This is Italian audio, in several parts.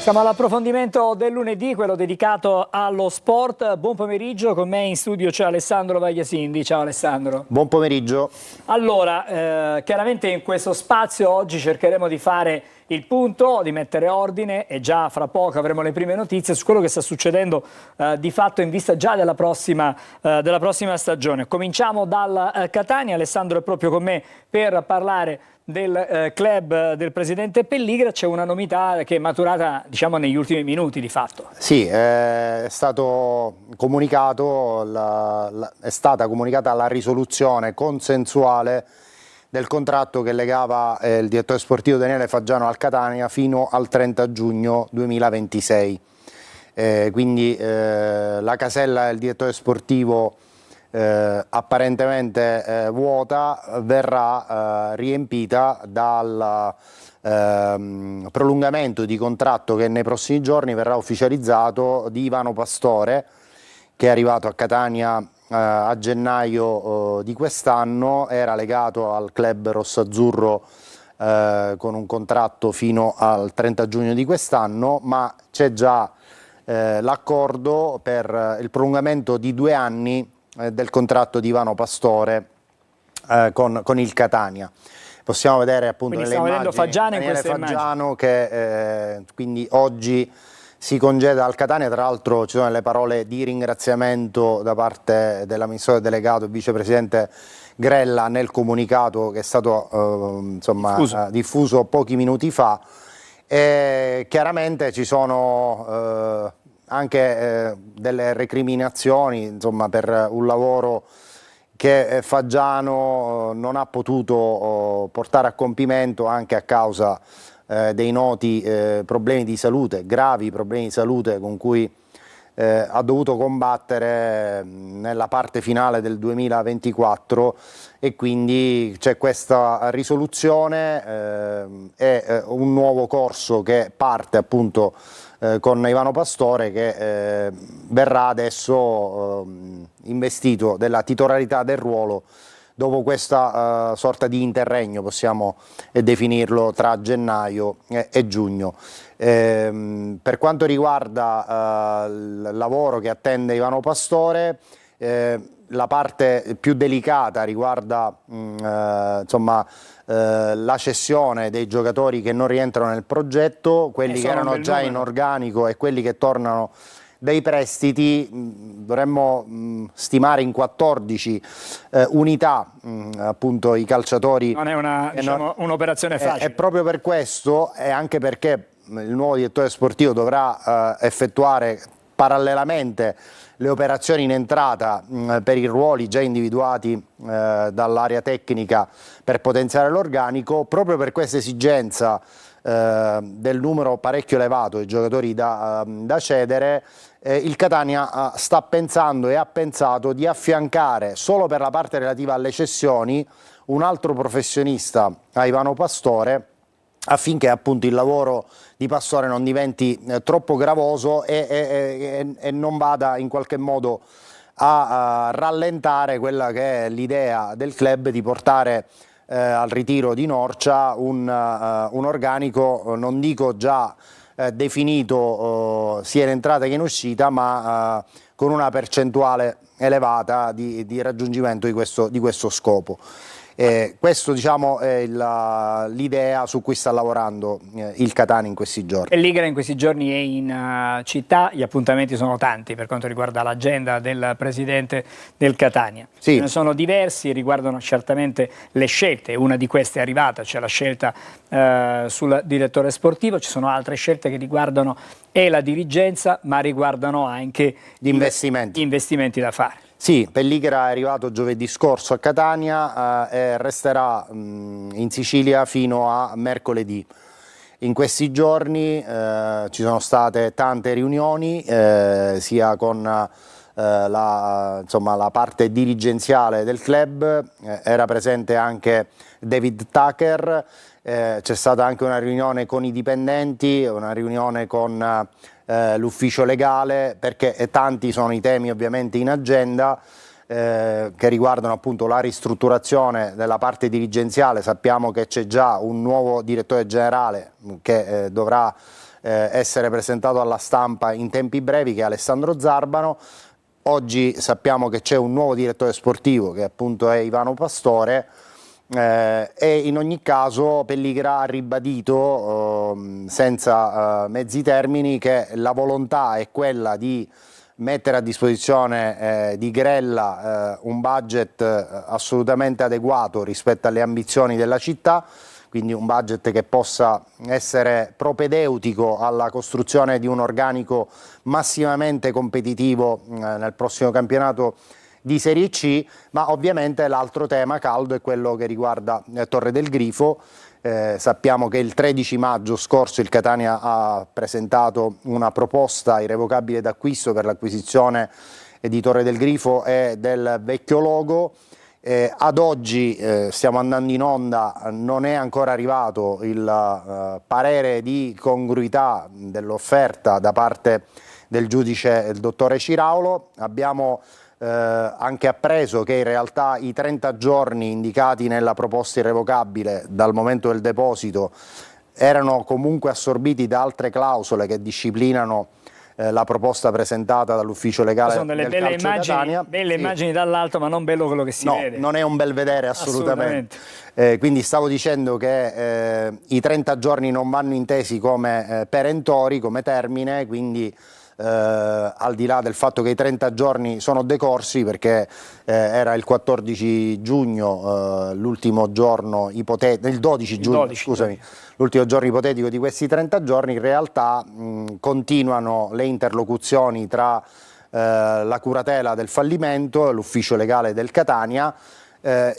Siamo all'approfondimento del lunedì, quello dedicato allo sport. Buon pomeriggio, con me in studio c'è Alessandro Vagliasindi. Ciao Alessandro. Buon pomeriggio. Allora, chiaramente in questo spazio oggi cercheremo di fare il punto, di mettere ordine e già fra poco avremo le prime notizie su quello che sta succedendo di fatto in vista già della prossima stagione. Cominciamo dal Catania. Alessandro è proprio con me per parlare del club del presidente Pelligra. C'è una novità che è maturata, diciamo, negli ultimi minuti di fatto. Sì, è stato comunicato, è stata comunicata la risoluzione consensuale del contratto che legava il direttore sportivo Daniele Faggiano al Catania fino al 30 giugno 2026. Quindi la casella del direttore sportivo apparentemente vuota verrà riempita dal prolungamento di contratto che nei prossimi giorni verrà ufficializzato di Ivano Pastore, che è arrivato a Catania a gennaio di quest'anno. Era legato al club rossazzurro con un contratto fino al 30 giugno di quest'anno, ma c'è già l'accordo per il prolungamento di 2 anni del contratto di Ivano Pastore con il Catania. Possiamo vedere appunto Quindi nelle immagini Daniele Faggiano che quindi oggi si congeda al Catania. Tra l'altro ci sono le parole di ringraziamento da parte dell'amministratore delegato e vicepresidente Grella nel comunicato che è stato diffuso pochi minuti fa. E chiaramente ci sono anche delle recriminazioni, insomma, per un lavoro che Faggiano non ha potuto portare a compimento anche a causa dei noti problemi di salute, gravi problemi di salute con cui ha dovuto combattere nella parte finale del 2024, e quindi c'è questa risoluzione e un nuovo corso che parte appunto con Ivano Pastore, che verrà adesso investito della titolarità del ruolo dopo questa sorta di interregno, possiamo definirlo, tra gennaio e giugno. Per quanto riguarda il lavoro che attende Ivano Pastore, la parte più delicata riguarda la cessione dei giocatori che non rientrano nel progetto, quelli che erano già in organico e quelli che tornano dai prestiti. Dovremmo stimare in 14 unità appunto i calciatori. Non è un'operazione facile. E proprio per questo, e anche perché il nuovo direttore sportivo dovrà effettuare parallelamente le operazioni in entrata per i ruoli già individuati dall'area tecnica per potenziare l'organico, proprio per questa esigenza del numero parecchio elevato di giocatori da cedere, il Catania sta pensando e ha pensato di affiancare, solo per la parte relativa alle cessioni, un altro professionista a Ivano Pastore, affinché appunto il lavoro di Pastore non diventi troppo gravoso e non vada in qualche modo a rallentare quella che è l'idea del club di portare al ritiro di Norcia un organico, non dico già definito sia in entrata che in uscita, ma con una percentuale elevata di raggiungimento di questo scopo. Questo, diciamo, è l'idea su cui sta lavorando il Catania in questi giorni. Pelligra in questi giorni è in città, gli appuntamenti sono tanti per quanto riguarda l'agenda del presidente del Catania. Sì. Ce ne sono diversi, riguardano certamente le scelte, una di queste è arrivata, cioè la scelta sul direttore sportivo. Ci sono altre scelte che riguardano la dirigenza, ma riguardano anche gli investimenti da fare. Sì, Pelligra è arrivato giovedì scorso a Catania e resterà in Sicilia fino a mercoledì. In questi giorni ci sono state tante riunioni, sia con la parte dirigenziale del club, era presente anche David Tucker, c'è stata anche una riunione con i dipendenti, una riunione con l'ufficio legale, perché tanti sono i temi ovviamente in agenda che riguardano appunto la ristrutturazione della parte dirigenziale. Sappiamo che c'è già un nuovo direttore generale che dovrà essere presentato alla stampa in tempi brevi, che è Alessandro Zarbano. Oggi sappiamo che c'è un nuovo direttore sportivo, che appunto è Ivano Pastore, e in ogni caso Pelligra ha ribadito senza mezzi termini che la volontà è quella di mettere a disposizione di Grella un budget assolutamente adeguato rispetto alle ambizioni della città, quindi un budget che possa essere propedeutico alla costruzione di un organico massimamente competitivo nel prossimo campionato di Serie C, ma ovviamente l'altro tema caldo è quello che riguarda Torre del Grifo. Sappiamo che il 13 maggio scorso il Catania ha presentato una proposta irrevocabile d'acquisto per l'acquisizione di Torre del Grifo e del vecchio logo. Ad oggi stiamo andando in onda, non è ancora arrivato il parere di congruità dell'offerta da parte del giudice, il dottore Ciraulo. Abbiamo anche appreso che in realtà i 30 giorni indicati nella proposta irrevocabile dal momento del deposito erano comunque assorbiti da altre clausole che disciplinano la proposta presentata dall'ufficio legale sono delle del Calcio Catania. Belle immagini dall'alto, ma non bello quello che si vede. Non è un bel vedere assolutamente. Quindi stavo dicendo che i 30 giorni non vanno intesi come perentori, come termine, quindi al di là del fatto che i 30 giorni sono decorsi, perché era il 14 giugno l'ultimo giorno ipotetico, il 12 giugno, scusami, l'ultimo giorno ipotetico di questi 30 giorni. In realtà continuano le interlocuzioni tra la curatela del fallimento e l'ufficio legale del Catania,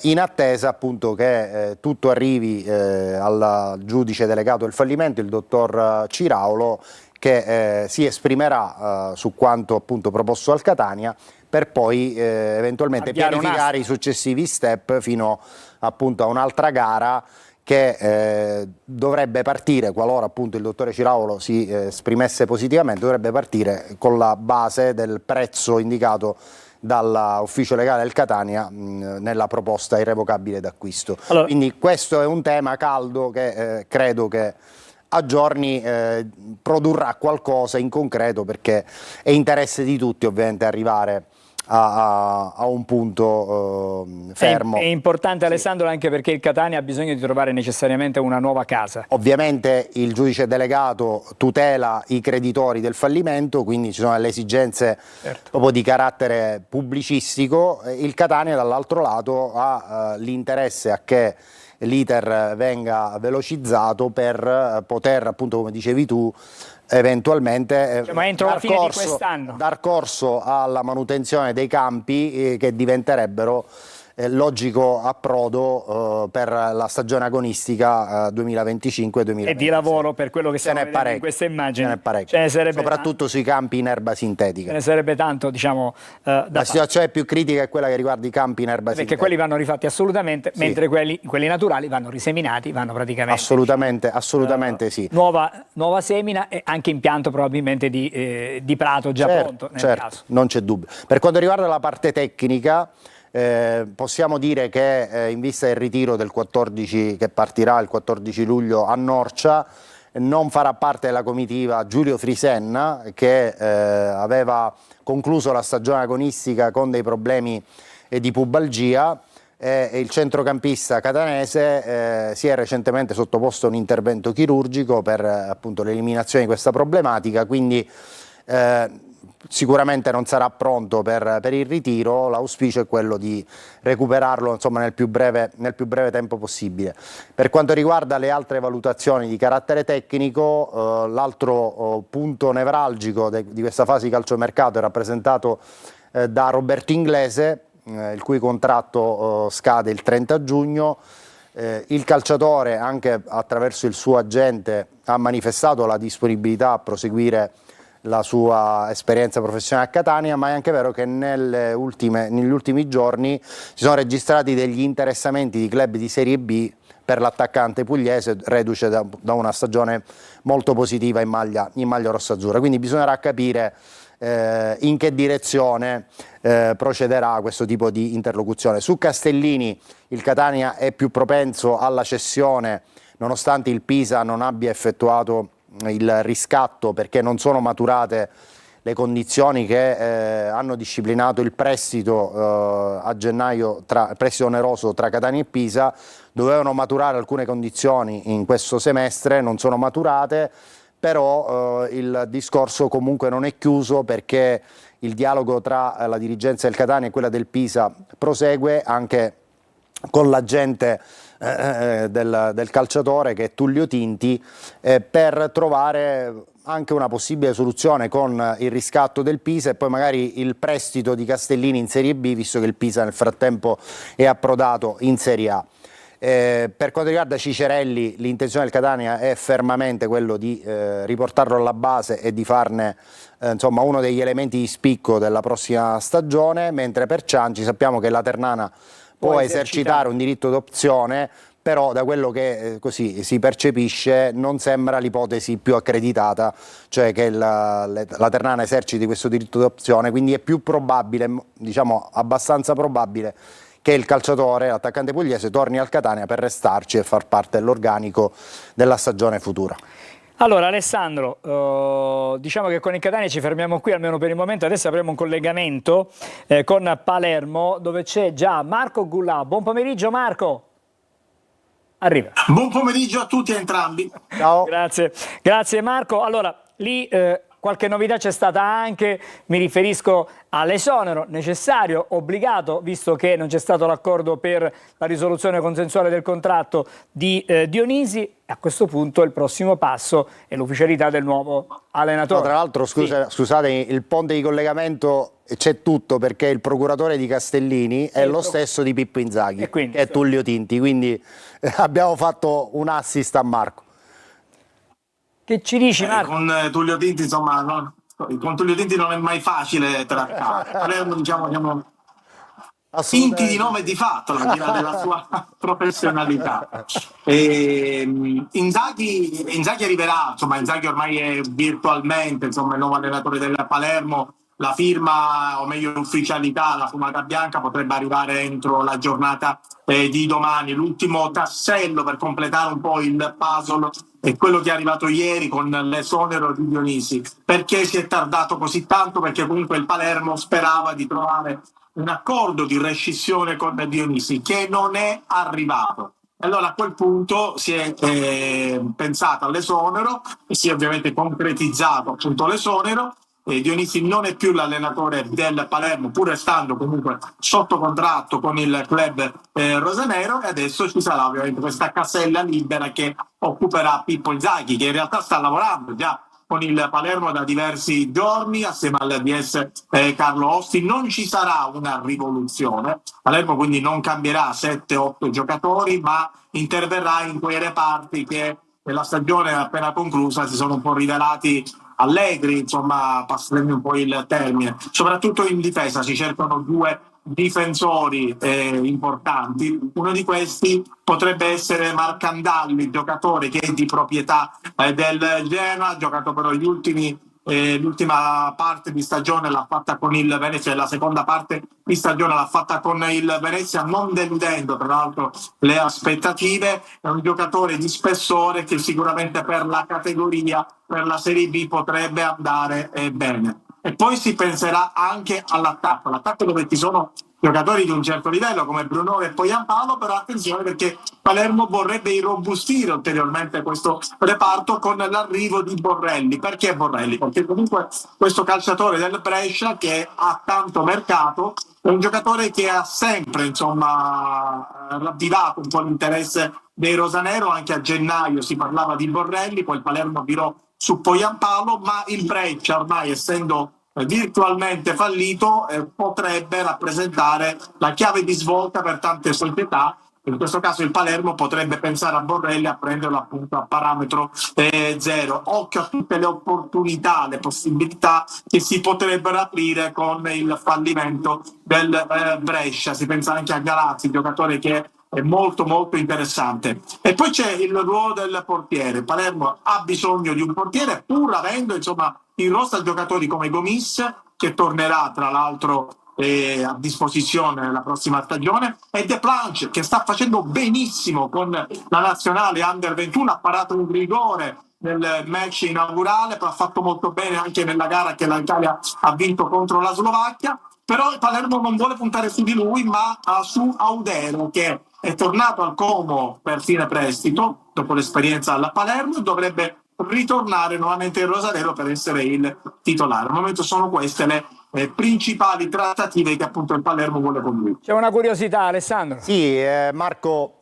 in attesa appunto che tutto arrivi al giudice delegato del fallimento, il dottor Ciraulo, che si esprimerà su quanto appunto proposto al Catania, per poi eventualmente pianificare i successivi step fino appunto a un'altra gara che dovrebbe partire, qualora appunto il dottore Ciraulo si esprimesse positivamente, dovrebbe partire con la base del prezzo indicato dall'ufficio legale del Catania nella proposta irrevocabile d'acquisto. Allora, quindi questo è un tema caldo che credo che a giorni produrrà qualcosa in concreto, perché è interesse di tutti ovviamente arrivare a un punto fermo. È importante, Alessandro, anche perché il Catania ha bisogno di trovare necessariamente una nuova casa. Ovviamente il giudice delegato tutela i creditori del fallimento, quindi ci sono delle esigenze proprio di carattere pubblicistico. Il Catania dall'altro lato ha l'interesse a che l'iter venga velocizzato per poter, appunto come dicevi tu, eventualmente dar corso alla manutenzione dei campi che diventerebbero logico approdo per la stagione agonistica 2025-2026. E di lavoro, per quello che stiamo vedendo in queste immagini, ce ne sarebbe soprattutto sui campi in erba sintetica. Ce ne sarebbe tanto, diciamo, la situazione più critica è quella che riguarda i campi in erba sintetica. Perché quelli vanno rifatti assolutamente, mentre quelli naturali vanno riseminati, vanno praticamente... Assolutamente sì. Nuova semina e anche impianto probabilmente di prato già pronto. Nel caso. Non c'è dubbio. Per quanto riguarda la parte tecnica, possiamo dire che in vista del ritiro del 14 che partirà il 14 luglio a Norcia, non farà parte della comitiva Giulio Frisenna, che aveva concluso la stagione agonistica con dei problemi di pubalgia, e il centrocampista catanese si è recentemente sottoposto a un intervento chirurgico per appunto l'eliminazione di questa problematica, quindi sicuramente non sarà pronto per il ritiro. L'auspicio è quello di recuperarlo, insomma, nel più breve tempo possibile. Per quanto riguarda le altre valutazioni di carattere tecnico, l'altro punto nevralgico di questa fase di calciomercato è rappresentato da Roberto Inglese, il cui contratto scade il 30 giugno. Il calciatore, anche attraverso il suo agente, ha manifestato la disponibilità a proseguire la sua esperienza professionale a Catania, ma è anche vero che negli ultimi giorni si sono registrati degli interessamenti di club di Serie B per l'attaccante pugliese, reduce da una stagione molto positiva in maglia rossazzurra. Quindi bisognerà capire in che direzione procederà questo tipo di interlocuzione. Su Castellini il Catania è più propenso alla cessione, nonostante il Pisa non abbia effettuato il riscatto perché non sono maturate le condizioni che hanno disciplinato il prestito a gennaio, prestito oneroso tra Catania e Pisa. Dovevano maturare alcune condizioni in questo semestre, non sono maturate, però il discorso comunque non è chiuso perché il dialogo tra la dirigenza del Catania e quella del Pisa prosegue anche con l'agente del calciatore, che è Tullio Tinti, per trovare anche una possibile soluzione con il riscatto del Pisa e poi magari il prestito di Castellini in Serie B, visto che il Pisa nel frattempo è approdato in Serie A. Per quanto riguarda Cicerelli, l'intenzione del Catania è fermamente quello di riportarlo alla base e di farne insomma, uno degli elementi di spicco della prossima stagione, mentre per Cianci sappiamo che la Ternana può esercitare un diritto d'opzione, però da quello che così si percepisce non sembra l'ipotesi più accreditata, cioè che la Ternana eserciti questo diritto d'opzione, quindi è più probabile, diciamo abbastanza probabile, che il calciatore, l'attaccante pugliese, torni al Catania per restarci e far parte dell'organico della stagione futura. Allora Alessandro, diciamo che con il Catania ci fermiamo qui almeno per il momento, adesso avremo un collegamento con Palermo dove c'è già Marco Gullà. Buon pomeriggio Marco. Arriva. Buon pomeriggio a tutti e entrambi. Ciao. Grazie Marco. Allora, lì qualche novità c'è stata anche, mi riferisco all'esonero necessario, obbligato, visto che non c'è stato l'accordo per la risoluzione consensuale del contratto di Dionisi. A questo punto il prossimo passo è l'ufficialità del nuovo allenatore. No, tra l'altro, scusate, il ponte di collegamento c'è tutto perché il procuratore di Castellini è lo stesso di Pippo Inzaghi, che è Tullio Tinti, quindi abbiamo fatto un assist a Marco. Che ci dici Marco? Con Tullio Tinti, insomma, con Tullio Tinti non è mai facile trattare. Diciamo Tinti di nome e di fatto, al di là della sua professionalità. Inzaghi arriverà, insomma, Inzaghi ormai è virtualmente, insomma, il nuovo allenatore del Palermo. La firma, o meglio l'ufficialità, la fumata bianca potrebbe arrivare entro la giornata di domani. L'ultimo tassello per completare un po' il puzzle è quello che è arrivato ieri con l'esonero di Dionisi. Perché si è tardato così tanto? Perché comunque il Palermo sperava di trovare un accordo di rescissione con Dionisi che non è arrivato. Allora a quel punto si è pensato all'esonero e si è ovviamente concretizzato appunto l'esonero. Dionisi non è più l'allenatore del Palermo, pur restando comunque sotto contratto con il club rosanero, e adesso ci sarà ovviamente questa casella libera che occuperà Pippo Inzaghi, che in realtà sta lavorando già con il Palermo da diversi giorni assieme al DS Carlo Osti. Non ci sarà una rivoluzione, Palermo quindi non cambierà 7-8 giocatori, ma interverrà in quei reparti che nella stagione appena conclusa si sono un po' rivelati allegri, insomma, passeremo un po' il termine. Soprattutto in difesa si cercano due difensori importanti. Uno di questi potrebbe essere Marcandalli, giocatore che è di proprietà del Genoa, ha giocato però l'ultima parte di stagione l'ha fatta con il Venezia, e la seconda parte di stagione l'ha fatta con il Venezia, non deludendo tra l'altro le aspettative. È un giocatore di spessore che sicuramente per la categoria, per la Serie B, potrebbe andare bene. E poi si penserà anche all'attacco dove ci sono giocatori di un certo livello come Brunoro e poi Giampaolo, però attenzione perché Palermo vorrebbe irrobustire ulteriormente questo reparto con l'arrivo di Borrelli. Perché Borrelli? Perché comunque questo calciatore del Brescia, che ha tanto mercato, è un giocatore che ha sempre insomma ravvivato un po' l'interesse dei rosanero. Anche a gennaio si parlava di Borrelli, poi il Palermo virò su Poyampalo, ma il Brescia, ormai essendo virtualmente fallito, potrebbe rappresentare la chiave di svolta per tante società. In questo caso il Palermo potrebbe pensare a Borrelli, a prenderlo appunto a parametro zero. Occhio a tutte le opportunità, le possibilità che si potrebbero aprire con il fallimento del Brescia. Si pensa anche a Galazzi, giocatore che è molto molto interessante. E poi c'è il ruolo del portiere. Palermo ha bisogno di un portiere, pur avendo insomma in roster giocatori come Gomis, che tornerà tra l'altro a disposizione la prossima stagione, e De Planche, che sta facendo benissimo con la nazionale Under 21, ha parato un rigore nel match inaugurale, ha fatto molto bene anche nella gara che l'Italia ha vinto contro la Slovacchia, però il Palermo non vuole puntare su di lui ma su Audero, che è tornato al Como per fine prestito dopo l'esperienza alla Palermo e dovrebbe ritornare nuovamente in Rosanero per essere il titolare. Al momento sono queste le principali trattative che appunto il Palermo vuole con lui. C'è una curiosità, Alessandro. Sì, Marco,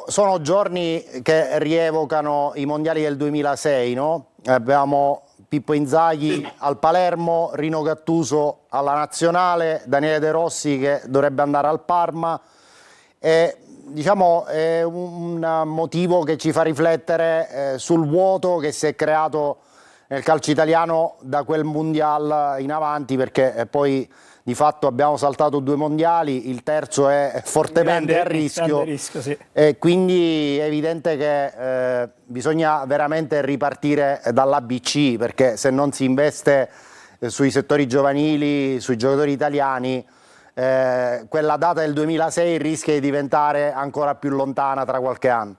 sono giorni che rievocano i mondiali del 2006, no? Abbiamo Pippo Inzaghi al Palermo, Rino Gattuso alla Nazionale, Daniele De Rossi che dovrebbe andare al Parma. Diciamo è un motivo che ci fa riflettere sul vuoto che si è creato nel calcio italiano da quel mondial in avanti, perché poi di fatto abbiamo saltato 2 mondiali, il terzo è fortemente a rischio, sì. E quindi è evidente che bisogna veramente ripartire dall'ABC, perché se non si investe sui settori giovanili, sui giocatori italiani, quella data del 2006 rischia di diventare ancora più lontana tra qualche anno.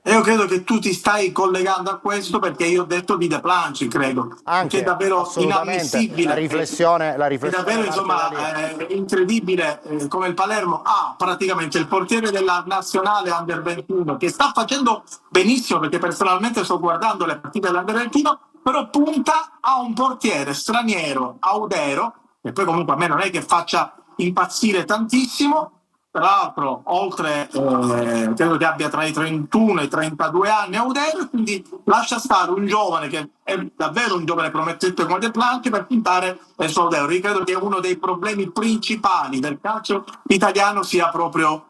Io credo che tu ti stai collegando a questo perché io ho detto di De Planci, credo. Anche, che è davvero inammissibile. La riflessione è davvero incredibile come il Palermo ha praticamente il portiere della nazionale Under 21 che sta facendo benissimo, perché personalmente sto guardando le partite dell'Under 21, però punta a un portiere straniero, Audero, e poi comunque a me non è che faccia impazzire tantissimo. Tra l'altro, oltre, credo che abbia tra i 31 e i 32 anni Audero, quindi lascia stare un giovane che è davvero un giovane promettente come De Planchi per puntare su Audero. Io credo che uno dei problemi principali del calcio italiano sia proprio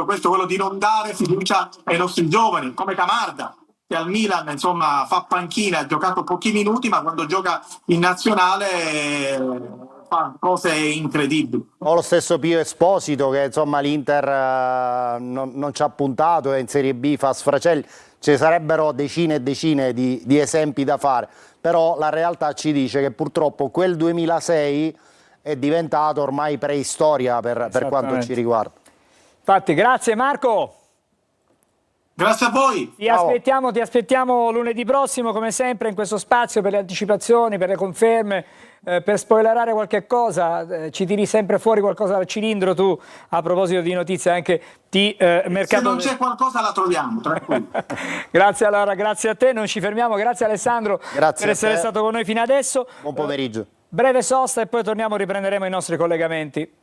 questo, quello di non dare fiducia ai nostri giovani, come Camarda, che al Milan insomma fa panchina, ha giocato pochi minuti, ma quando gioca in nazionale fa cose incredibili. O lo stesso Pio Esposito, che insomma l'Inter non ci ha puntato, è in Serie B, fa sfracelli. Ci sarebbero decine e decine di esempi da fare, però la realtà ci dice che purtroppo quel 2006 è diventato ormai preistoria per quanto ci riguarda. Infatti, grazie Marco. Grazie a voi. Ti aspettiamo lunedì prossimo, come sempre, in questo spazio per le anticipazioni, per le conferme, per spoilerare qualche cosa. Ci tiri sempre fuori qualcosa dal cilindro tu, a proposito di notizie anche di mercato. Se non c'è qualcosa la troviamo, tranquillo. Grazie allora, grazie a te, non ci fermiamo, grazie Alessandro per essere stato con noi fino adesso. Buon pomeriggio. Breve sosta e poi torniamo, riprenderemo i nostri collegamenti.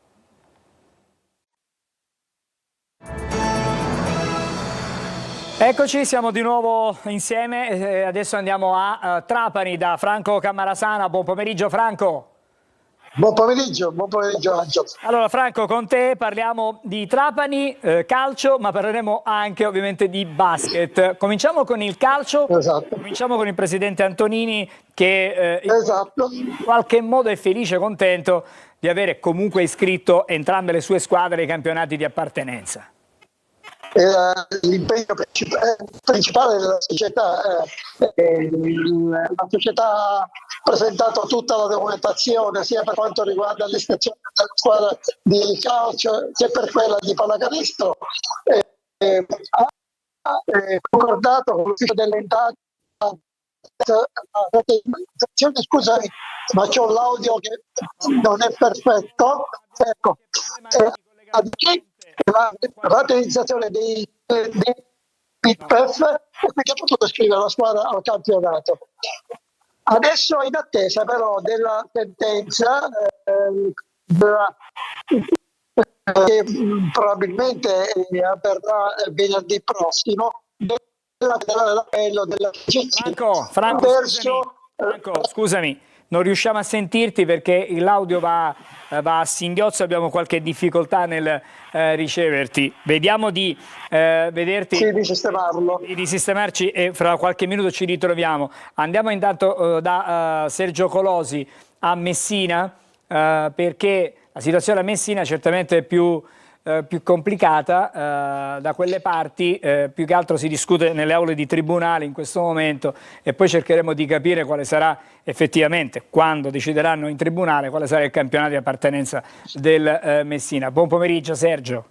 Eccoci, siamo di nuovo insieme, adesso andiamo a Trapani da Franco Cammarasana. Buon pomeriggio Franco. Buon pomeriggio Angelo. Allora Franco, con te parliamo di Trapani, calcio, ma parleremo anche ovviamente di basket. Cominciamo con il calcio, esatto. Cominciamo con il presidente Antonini che esatto. in qualche modo è felice e contento di avere comunque iscritto entrambe le sue squadre ai campionati di appartenenza. L'impegno principale della società, la società ha presentato tutta la documentazione sia per quanto riguarda l'iscrizione della squadra di calcio che per quella di pallacanestro, ha concordato con l'ufficio delle indagini. Scusami, ma c'ho l'audio che non è perfetto. Ecco. La rateizzazione dei PIPF e quindi ha potuto iscrivere la squadra al campionato. Adesso in attesa però della sentenza che probabilmente avverrà venerdì prossimo dell'appello della Franco, scusami. Non riusciamo a sentirti perché l'audio va a singhiozzo, abbiamo qualche difficoltà nel riceverti. Vediamo di vederti, sì, di sistemarlo. Di sistemarci e fra qualche minuto ci ritroviamo. Andiamo intanto da Sergio Colosi a Messina, perché la situazione a Messina certamente è più complicata da quelle parti, più che altro si discute nelle aule di tribunale in questo momento e poi cercheremo di capire quale sarà effettivamente, quando decideranno in tribunale, quale sarà il campionato di appartenenza del Messina. Buon pomeriggio Sergio.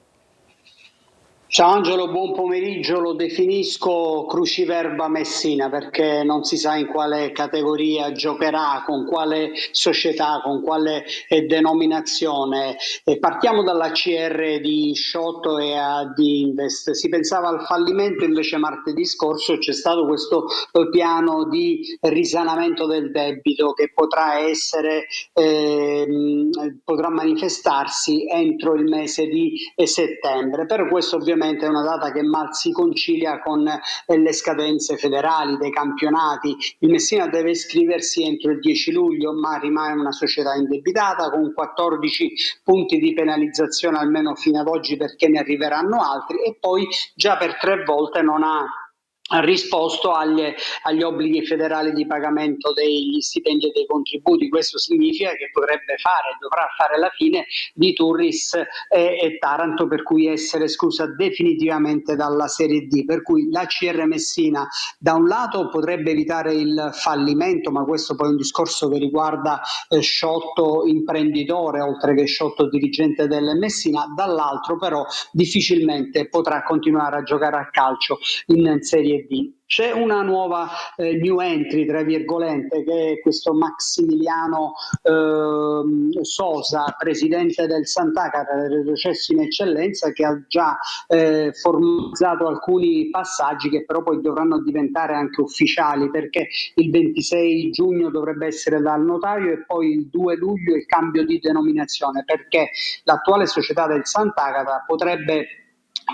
Ciao Angelo, buon pomeriggio. Lo definisco cruciverba Messina perché non si sa in quale categoria giocherà, con quale società, con quale denominazione. Partiamo dalla CR di Sciotto e di Invest. Si pensava al fallimento, invece martedì scorso c'è stato questo piano di risanamento del debito che potrà manifestarsi entro il mese di settembre. Per questo ovviamente è una data che mal si concilia con le scadenze federali dei campionati. Il Messina deve iscriversi entro il 10 luglio, ma rimane una società indebitata con 14 punti di penalizzazione almeno fino ad oggi, perché ne arriveranno altri, e poi già per 3 volte non ha risposto agli obblighi federali di pagamento degli stipendi e dei contributi. Questo significa che dovrà fare la fine di Turris e Taranto, per cui essere esclusa definitivamente dalla Serie D. Per cui la CR Messina da un lato potrebbe evitare il fallimento, ma questo poi è un discorso che riguarda Sciotto imprenditore oltre che Sciotto dirigente del Messina, dall'altro però difficilmente potrà continuare a giocare a calcio in Serie D. C'è una nuova new entry, tra virgolette, che è questo Maximiliano Sosa, presidente del Sant'Agata, del retrocesso in eccellenza, che ha già formalizzato alcuni passaggi che però poi dovranno diventare anche ufficiali, perché il 26 giugno dovrebbe essere dal notario e poi il 2 luglio il cambio di denominazione, perché l'attuale società del Sant'Agata potrebbe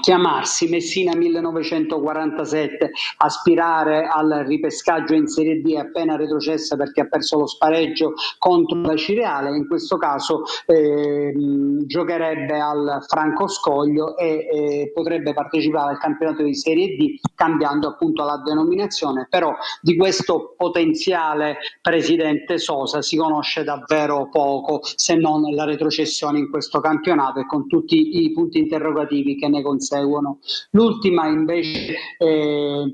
chiamarsi Messina 1947, aspirare al ripescaggio in Serie D appena retrocessa perché ha perso lo spareggio contro la Cireale. In questo caso giocherebbe al Franco Scoglio e potrebbe partecipare al campionato di Serie D cambiando appunto la denominazione. Però di questo potenziale presidente Sosa si conosce davvero poco, se non la retrocessione in questo campionato e con tutti i punti interrogativi che ne conseguono. L'ultima invece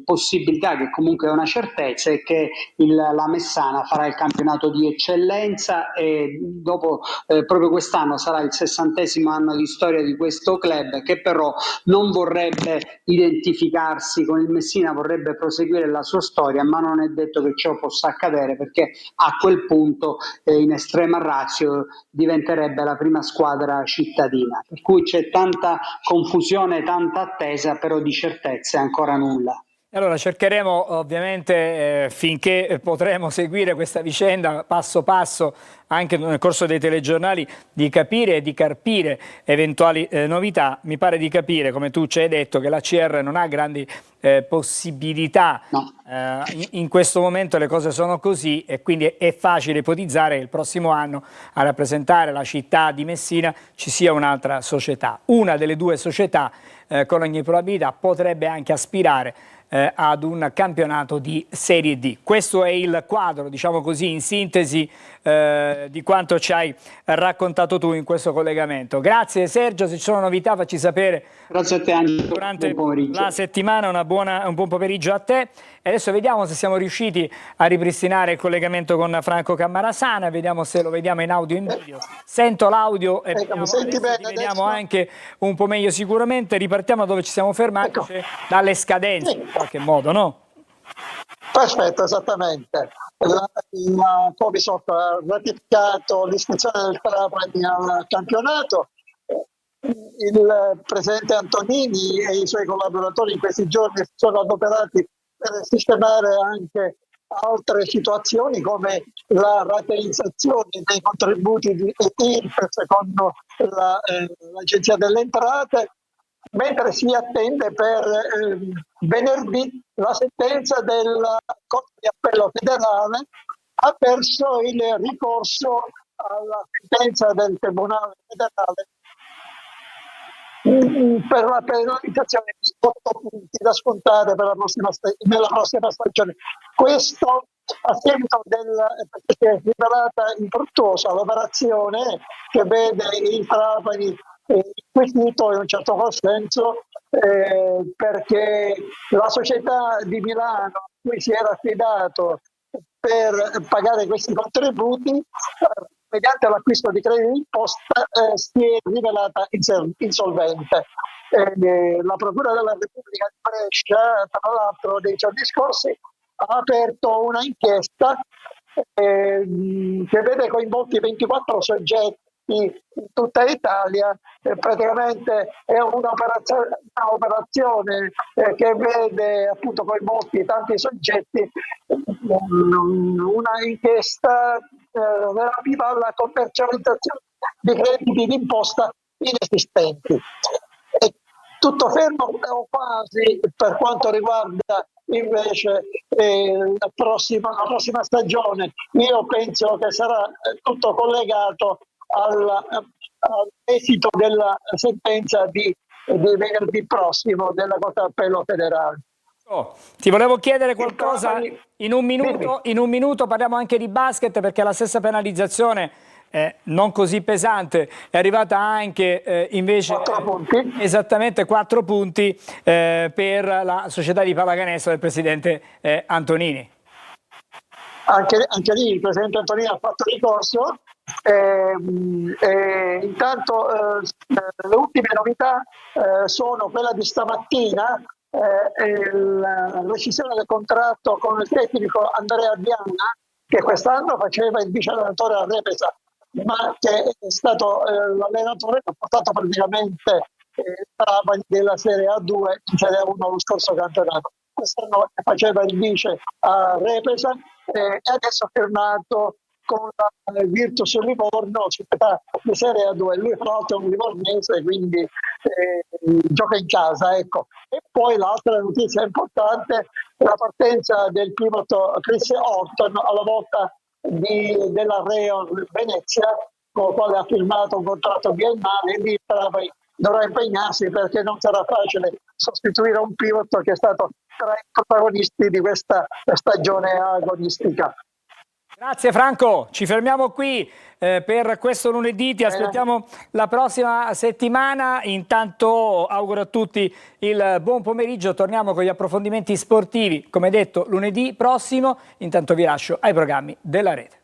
possibilità, che comunque è una certezza, è che la Messana farà il campionato di eccellenza e dopo proprio quest'anno sarà il 60° anno di storia di questo club, che però non vorrebbe identificarsi con il Messina, vorrebbe proseguire la sua storia, ma non è detto che ciò possa accadere, perché a quel punto in estrema ratio diventerebbe la prima squadra cittadina. Per cui c'è tanta confusione, tanta attesa, però di certezze ancora nulla. Allora cercheremo ovviamente finché potremo seguire questa vicenda passo passo anche nel corso dei telegiornali, di capire e di carpire eventuali novità. Mi pare di capire, come tu ci hai detto, che la CR non ha grandi possibilità. No. In questo momento le cose sono così e quindi è facile ipotizzare che il prossimo anno a rappresentare la città di Messina ci sia un'altra società. Una delle due società con ogni probabilità potrebbe anche aspirare ad un campionato di Serie D. Questo è il quadro, diciamo così, in sintesi di quanto ci hai raccontato tu in questo collegamento. Grazie Sergio, se ci sono novità facci sapere. Grazie a te Angelo, Durante la settimana un buon pomeriggio a te. E adesso vediamo se siamo riusciti a ripristinare il collegamento con Franco Cammarasana, vediamo se lo vediamo in audio e in video. Sento l'audio e vediamo anche un po' meglio sicuramente. Ripartiamo dove ci siamo fermati, cioè dalle scadenze in qualche modo, no? Perfetto, esattamente. La Covisoft ha ratificato l'iscrizione del Trapani al campionato. Il presidente Antonini e i suoi collaboratori in questi giorni si sono adoperati per sistemare anche altre situazioni, come la rateizzazione dei contributi di IRPEF secondo l'Agenzia delle Entrate, mentre si attende per venerdì la sentenza della Corte di Appello federale. Ha perso il ricorso alla sentenza del Tribunale federale per la penalizzazione di 8 punti da scontare per nella prossima stagione. Questo a seguito perché si è rivelata infruttuosa l'operazione che vede il Trapani inquisito in un certo senso, perché la società di Milano a cui si era affidato per pagare questi contributi mediante l'acquisto di crediti d'imposta si è rivelata insolvente. La Procura della Repubblica di Brescia, tra l'altro, nei giorni scorsi ha aperto una inchiesta che vede coinvolti 24 soggetti in tutta Italia. Praticamente è un'operazione che vede appunto coinvolti tanti soggetti, una inchiesta relativa alla commercializzazione di crediti d'imposta inesistenti. È tutto fermo o quasi per quanto riguarda invece la prossima stagione. Io penso che sarà tutto collegato all'esito della sentenza di venerdì prossimo della Corte d'Appello federale. Ti volevo chiedere qualcosa in un minuto, parliamo anche di basket, perché la stessa penalizzazione non così pesante è arrivata anche invece 4 punti. Esattamente 4 punti per la società di pallacanestro del presidente Antonini. Anche lì il presidente Antonini ha fatto ricorso. Intanto le ultime novità sono quella di stamattina, la rescissione del contratto con il tecnico Andrea Diana, che quest'anno faceva il vice allenatore a Repesa, ma che è stato l'allenatore che ha portato praticamente Trapani della Serie A2 in Serie A1 lo scorso campionato. Quest'anno faceva il vice a Repesa e adesso ha firmato con la Virtus Livorno, società di Serie A2. Lui fra l'altro è un livornese, quindi gioca in casa, ecco. E poi l'altra notizia importante, la partenza del pivot Chris Horton alla volta della Real Venezia, con il quale ha firmato un contratto biennale, e lì dovrà impegnarsi, perché non sarà facile sostituire un pivot che è stato tra i protagonisti di questa stagione agonistica. Grazie Franco, ci fermiamo qui per questo lunedì, ti aspettiamo la prossima settimana. Intanto auguro a tutti il buon pomeriggio, torniamo con gli approfondimenti sportivi come detto lunedì prossimo. Intanto vi lascio ai programmi della Rete.